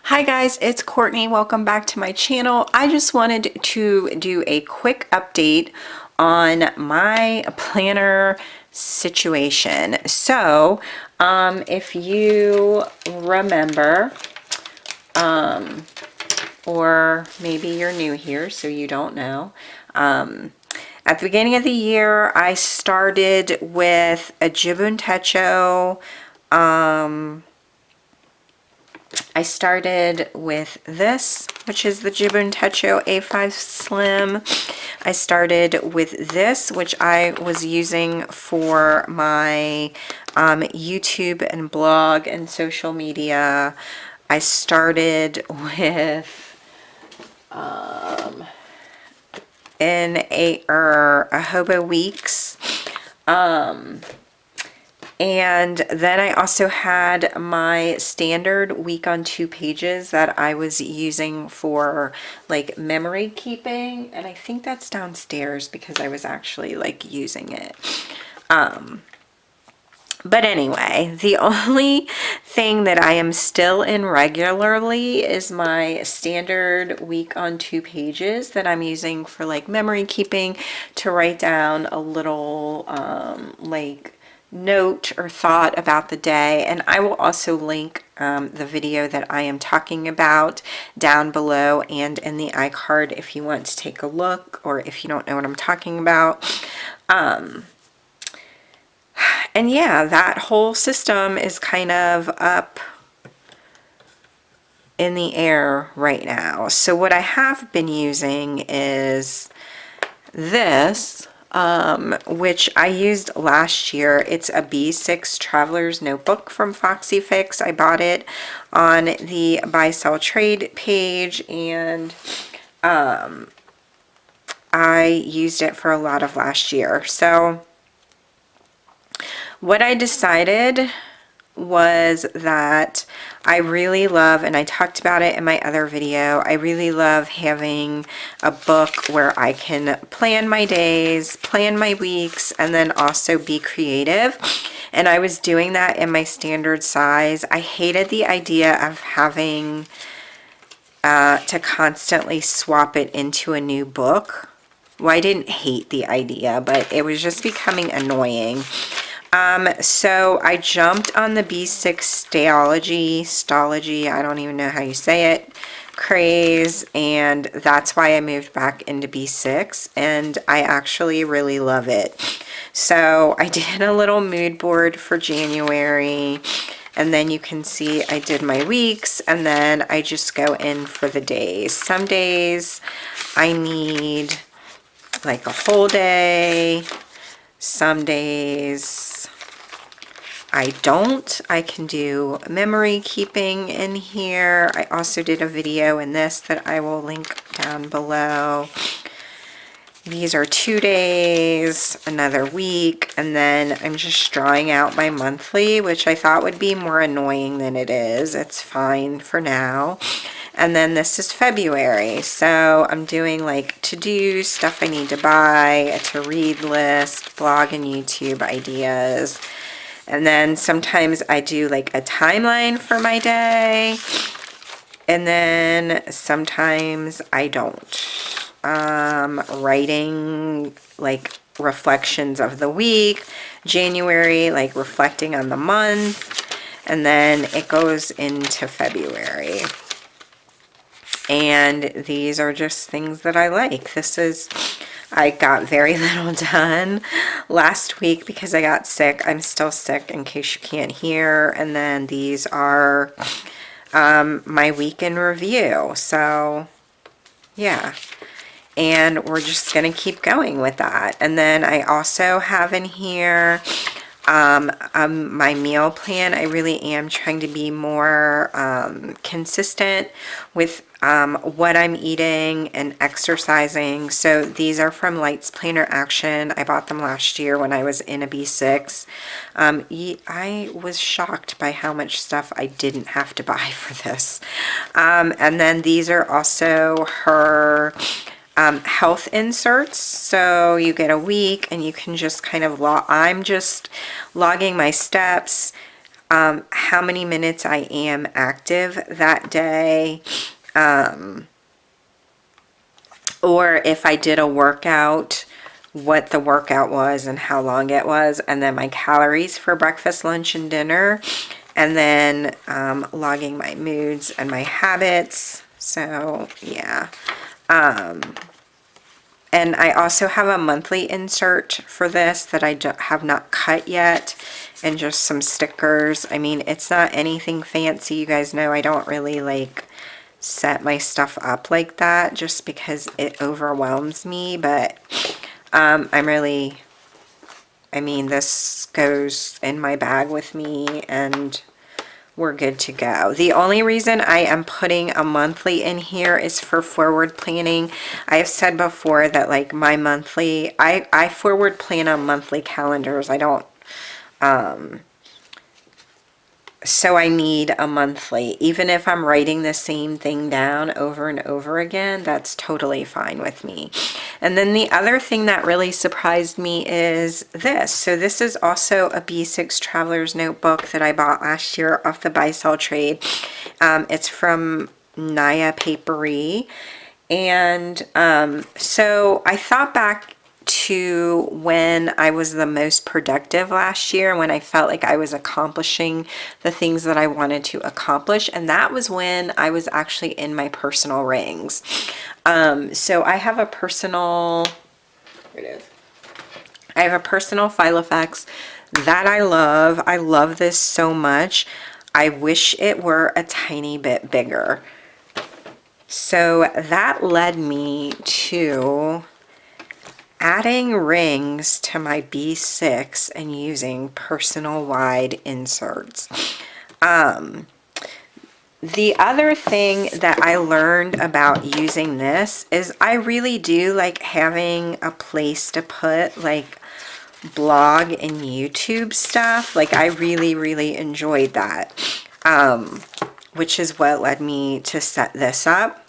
Hi guys, it's Courtney. Welcome back to my channel. I just wanted to do a quick update on my planner situation. So, if you remember, or maybe you're new here, so you don't know, at the beginning of the year, I started with a Jibun Techo. I started with this, which is the Jibun Techo A5 Slim. I started with this, which I was using for my YouTube and blog and social media. I started with a Hobo Weeks. And then I also had my standard week on 2 pages that I was using for like memory keeping. And I think that's downstairs because I was actually like using it. But anyway, the only thing that I am still in regularly is my standard week on 2 pages that I'm using for like memory keeping to write down a little like note or thought about the day. And I will also link the video that I am talking about down below and in the iCard if you want to take a look, or if you don't know what I'm talking about. And yeah, that whole system is kind of up in the air right now. So what I have been using is this, which I used last year. It's a B6 Traveler's Notebook from Foxy Fix. I bought it on the Buy Sell Trade page, and I used it for a lot of last year. So what I decided was that I really love, and I talked about it in my other video, I really love having a book where I can plan my days, plan my weeks, and then also be creative. And I was doing that in my standard size. I hated the idea of having to constantly swap it into a new book. Well, I didn't hate the idea, but it was just becoming annoying. So I jumped on the B6 Stalogy, I don't even know how you say it, craze, and that's why I moved back into B6, and I actually really love it. So I did a little mood board for January, and then you can see I did my weeks, and then I just go in for the days. Some days I need like a whole day. Some days I don't. I can do memory keeping in here. I also did a video in this that I will link down below. These are 2 days, another week, and then I'm just drawing out my monthly, which I thought would be more annoying than it is. It's fine for now. And then this is February, so I'm doing like to-do, stuff I need to buy, a to-read list, blog and YouTube ideas. And then sometimes I do like a timeline for my day, and then sometimes I don't. Writing like reflections of the week, January, like reflecting on the month, and then it goes into February. And these are just things that I like. I got very little done last week because I got sick. I'm still sick in case you can't hear. And then these are my week in review. So yeah. And we're just going to keep going with that. And then I also have in here my meal plan. I really am trying to be more consistent with what I'm eating and exercising. So these are from Lights Planner Action. I bought them last year when I was in a B6. I was shocked by how much stuff I didn't have to buy for this. And then these are also her health inserts. So you get a week and you can just kind of I'm just logging my steps, how many minutes I am active that day, or if I did a workout, what the workout was and how long it was, and then my calories for breakfast, lunch, and dinner, and then logging my moods and my habits. So yeah. And I also have a monthly insert for this that I have not cut yet, and just some stickers. I mean, it's not anything fancy. You guys know I don't really like set my stuff up like that just because it overwhelms me, but I mean, this goes in my bag with me and we're good to go. The only reason I am putting a monthly in here is for forward planning. I have said before that like my monthly, I forward plan on monthly calendars. I don't, so I need a monthly. Even if I'm writing the same thing down over and over again, that's totally fine with me. And then the other thing that really surprised me is this. So this is also a B6 Traveler's Notebook that I bought last year off the Buy Sell Trade. It's from Naya Papery. And so I thought back to when I was the most productive last year, when I felt like I was accomplishing the things that I wanted to accomplish, and that was when I was actually in my personal rings. So I have a personal, here it is. I have a personal Filofax that I love. I love this so much. I wish it were a tiny bit bigger. So that led me to adding rings to my B6 and using personal wide inserts. The other thing that I learned about using this is I really do like having a place to put like blog and YouTube stuff. Like I really enjoyed that, which is what led me to set this up.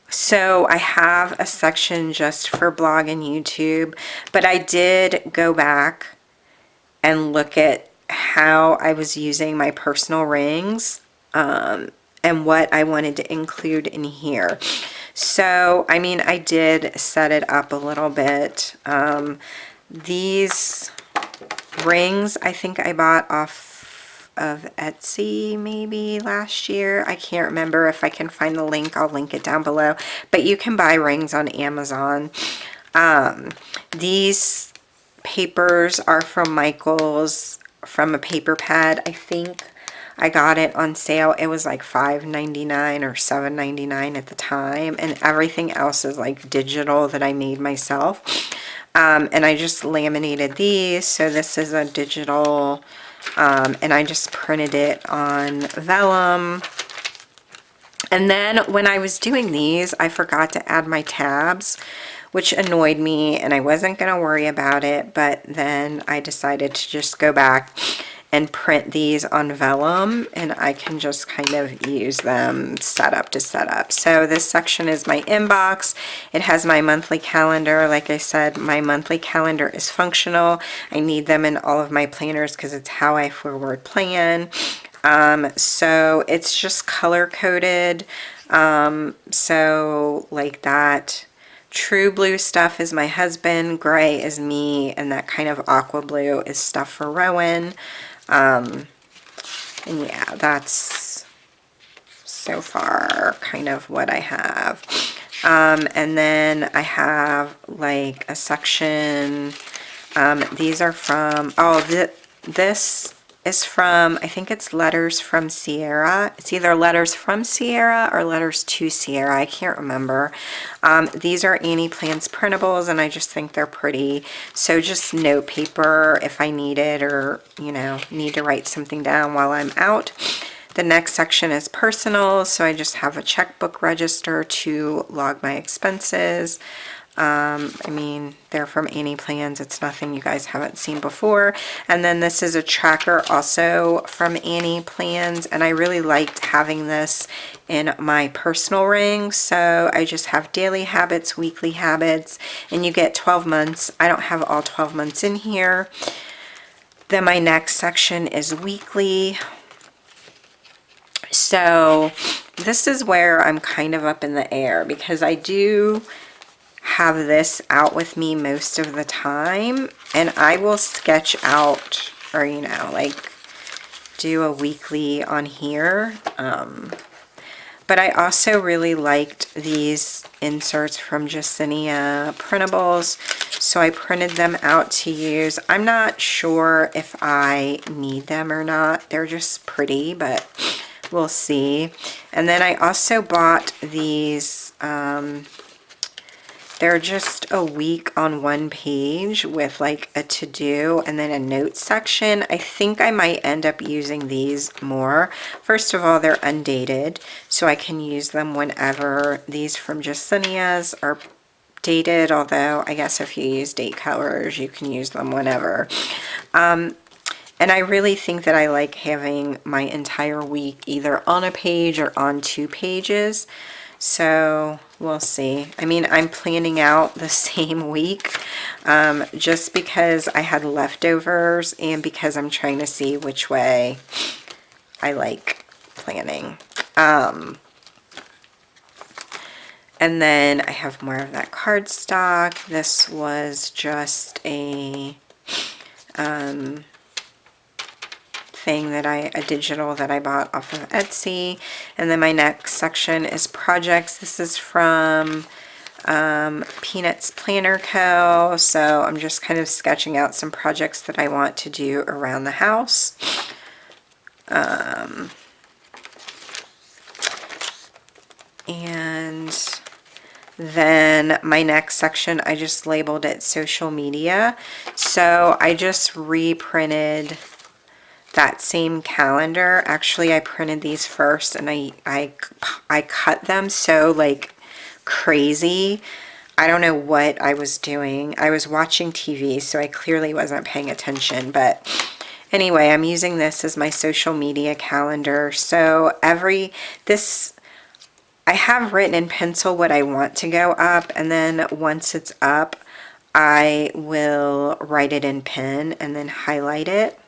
So I have a section just for blog and YouTube, but I did go back and look at how I was using my personal rings, and what I wanted to include in here. So, I mean, I did set it up a little bit. These rings, I think I bought off of Etsy maybe last year. I can't remember. If I can find the link, I'll link it down below. But you can buy rings on Amazon. These papers are from Michaels, from a paper pad. I think I got it on sale. It was like $5.99 or $7.99 at the time. And everything else is like digital that I made myself. And I just laminated these. So this is a digital, and I just printed it on vellum. And then when I was doing these, I forgot to add my tabs, which annoyed me, and I wasn't going to worry about it, but then I decided to just go back and print these on vellum, and I can just kind of use them setup to setup. So this section is my inbox. It has my monthly calendar. Like I said, my monthly calendar is functional. I need them in all of my planners because it's how I forward plan. So it's just color coded. So like that. True blue stuff is my husband, gray is me, and that kind of aqua blue is stuff for Rowan. And yeah, that's so far kind of what I have. And then I have like a section, these are from, this is from, I think it's Letters from Sierra. It's either Letters from Sierra or Letters to Sierra. I can't remember. These are Annie Plants printables, and I just think they're pretty. So just note paper if I need it, or, you know, need to write something down while I'm out. The next section is personal, so I just have a checkbook register to log my expenses. I mean, they're from Annie Plans. It's nothing you guys haven't seen before. And then this is a tracker also from Annie Plans, and I really liked having this in my personal ring. So I just have daily habits, weekly habits, and you get 12 months. I don't have all 12 months in here. Then my next section is weekly. So this is where I'm kind of up in the air because I do have this out with me most of the time, and I will sketch out, or you know, like do a weekly on here. But I also really liked these inserts from Jacinia Printables, so I printed them out to use. I'm not sure if I need them or not. They're just pretty, but we'll see. And then I also bought these, they're just a week on one page with like a to-do and then a note section. I think I might end up using these more. First of all, they're undated, so I can use them whenever. These from Jacinia's are dated, although I guess if you use date colors, you can use them whenever. And I really think that I like having my entire week either on a page or on 2 pages. So we'll see. I mean, I'm planning out the same week just because I had leftovers and because I'm trying to see which way I like planning. And then I have more of that cardstock. This was just a thing that a digital that I bought off of Etsy. And then my next section is projects. This is from Peanuts Planner Co. So I'm just kind of sketching out some projects that I want to do around the house. And then my next section, I just labeled it social media. So I just reprinted that same calendar. Actually, I printed these first and I cut them so like crazy. I don't know what I was doing. I was watching TV, so I clearly wasn't paying attention. But anyway, I'm using this as my social media calendar. So I have written in pencil what I want to go up, and then once it's up, I will write it in pen and then highlight it.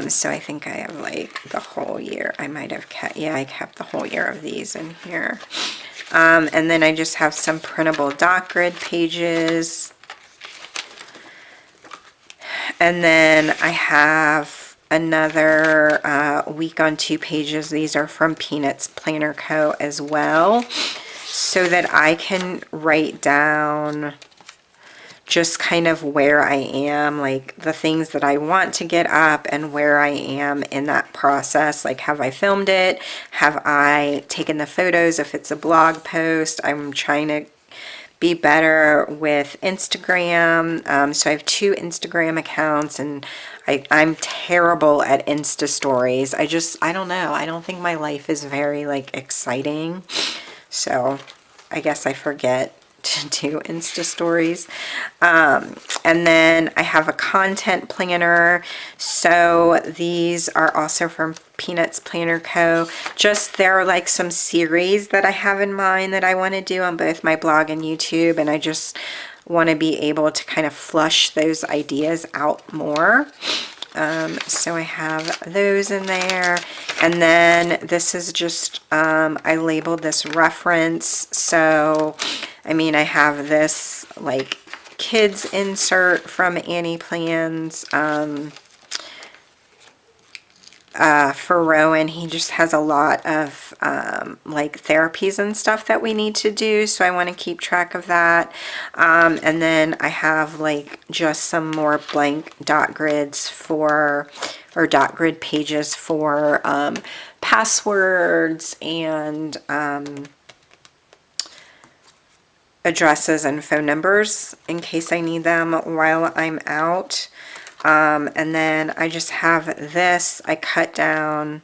So I think I have like the whole year. I might have kept, yeah, I kept the whole year of these in here. And then I just have some printable dot grid pages. And then I have another week on 2 pages. These are from Peanuts Planner Co. as well, so that I can write down just kind of where I am, like the things that I want to get up and where I am in that process. Like, have I filmed it? Have I taken the photos? If it's a blog post, I'm trying to be better with Instagram. So I have 2 Instagram accounts, and I'm terrible at Insta stories. I don't know. I don't think my life is very like exciting. So I guess I forget to do Insta stories. And then I have a content planner. So these are also from Peanuts Planner Co. Just there are like some series that I have in mind that I want to do on both my blog and YouTube, and I just want to be able to kind of flush those ideas out more. So I have those in there. And then this is just, I labeled this reference. So, I mean, I have this like kids insert from Annie Plans, for Rowan. He just has a lot of like therapies and stuff that we need to do, so I want to keep track of that. And then I have like just some more blank dot grids for, or dot grid pages for passwords and addresses and phone numbers in case I need them while I'm out. And then I just have this, I cut down,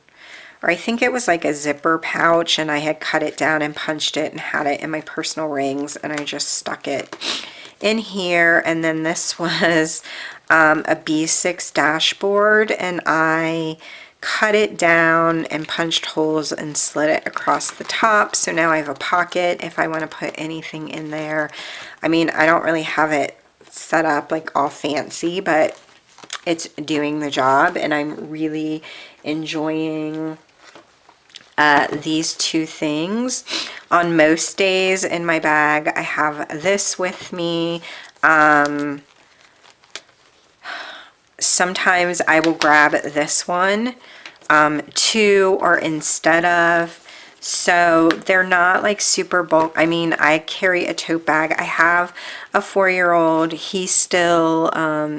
or I think it was like a zipper pouch, and I had cut it down and punched it and had it in my personal rings, and I just stuck it in here. And then this was a B6 dashboard, and I cut it down and punched holes and slid it across the top. So now I have a pocket if I want to put anything in there. I mean, I don't really have it set up like all fancy, but it's doing the job, and I'm really enjoying these two things. On most days in my bag, I have this with me. Sometimes I will grab this one too, or instead of. So they're not like super bulk. I mean, I carry a tote bag. I have a 4-year-old. He still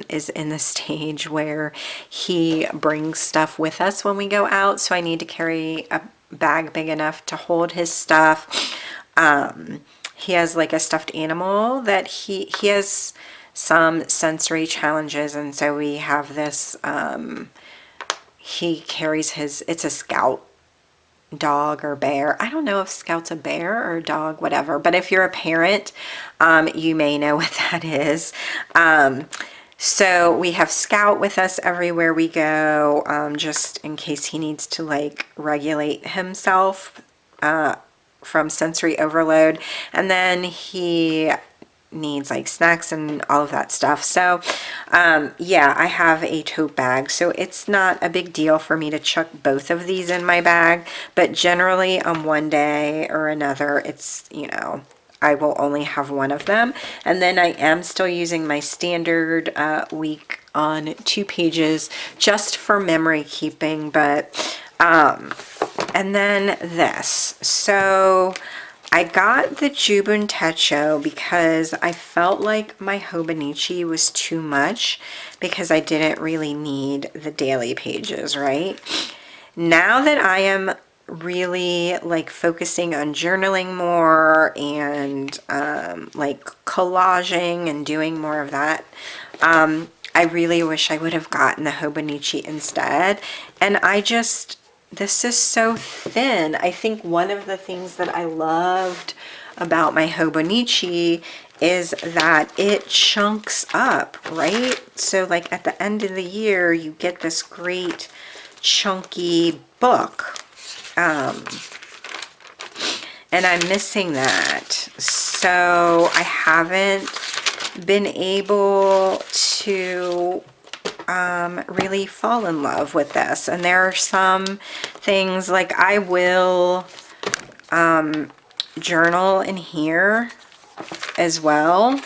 is in the stage where he brings stuff with us when we go out. So I need to carry a bag big enough to hold his stuff. He has like a stuffed animal that he has some sensory challenges, and so we have this, he carries his, it's a Scout dog or bear. I don't know if Scout's a bear or a dog, whatever, but if you're a parent, you may know what that is. So we have Scout with us everywhere we go, just in case he needs to like regulate himself from sensory overload. And then he needs like snacks and all of that stuff. So yeah, I have a tote bag, so it's not a big deal for me to chuck both of these in my bag, but generally on one day or another, it's, you know, I will only have one of them. And then I am still using my standard week on 2 pages just for memory keeping. But and then this, so I got the Jubun Techo because I felt like my Hobonichi was too much because I didn't really need the daily pages, right? Now that I am really like focusing on journaling more and like collaging and doing more of that, I really wish I would have gotten the Hobonichi instead. And this is so thin. I think one of the things that I loved about my Hobonichi is that it chunks up, right? So like at the end of the year, you get this great chunky book. And I'm missing that. So I haven't been able to really fall in love with this. And there are some things like I will journal in here as well.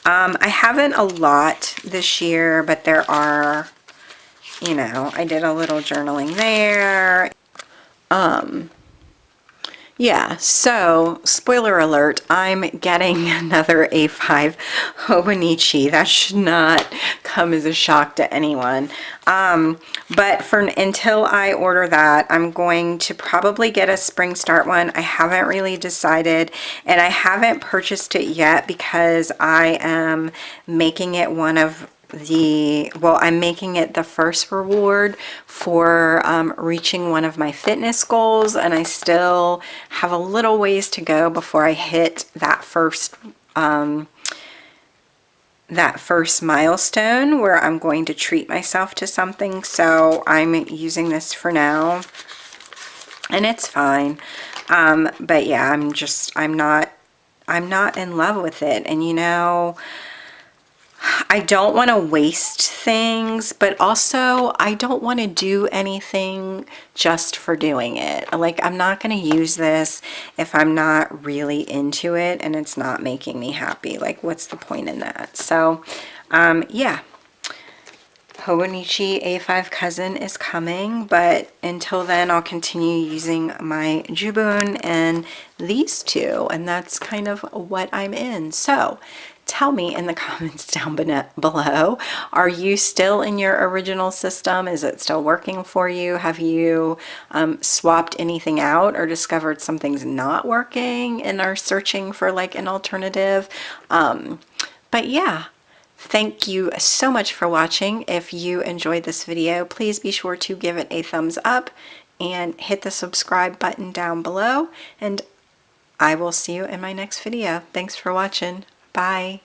I haven't a lot this year, but there are, you know, I did a little journaling there. Yeah, so spoiler alert, I'm getting another A5 Hobonichi. That should not come as a shock to anyone. But until I order that, I'm going to probably get a spring start one. I haven't really decided, and I haven't purchased it yet because I am making it one of I'm making it the first reward for reaching one of my fitness goals, and I still have a little ways to go before I hit that first milestone where I'm going to treat myself to something. So I'm using this for now, and it's fine. But yeah, I'm not in love with it, and you know, I don't want to waste things, but also I don't want to do anything just for doing it. Like, I'm not going to use this if I'm not really into it and it's not making me happy. Like, what's the point in that? So, yeah. Hobonichi A5 Cousin is coming, but until then I'll continue using my Jubun and these two, and that's kind of what I'm in. So tell me in the comments down below, are you still in your original system? Is it still working for you? Have you swapped anything out or discovered something's not working and are searching for like an alternative? But yeah. Thank you so much for watching. If you enjoyed this video, please be sure to give it a thumbs up and hit the subscribe button down below. And I will see you in my next video. Thanks for watching. Bye.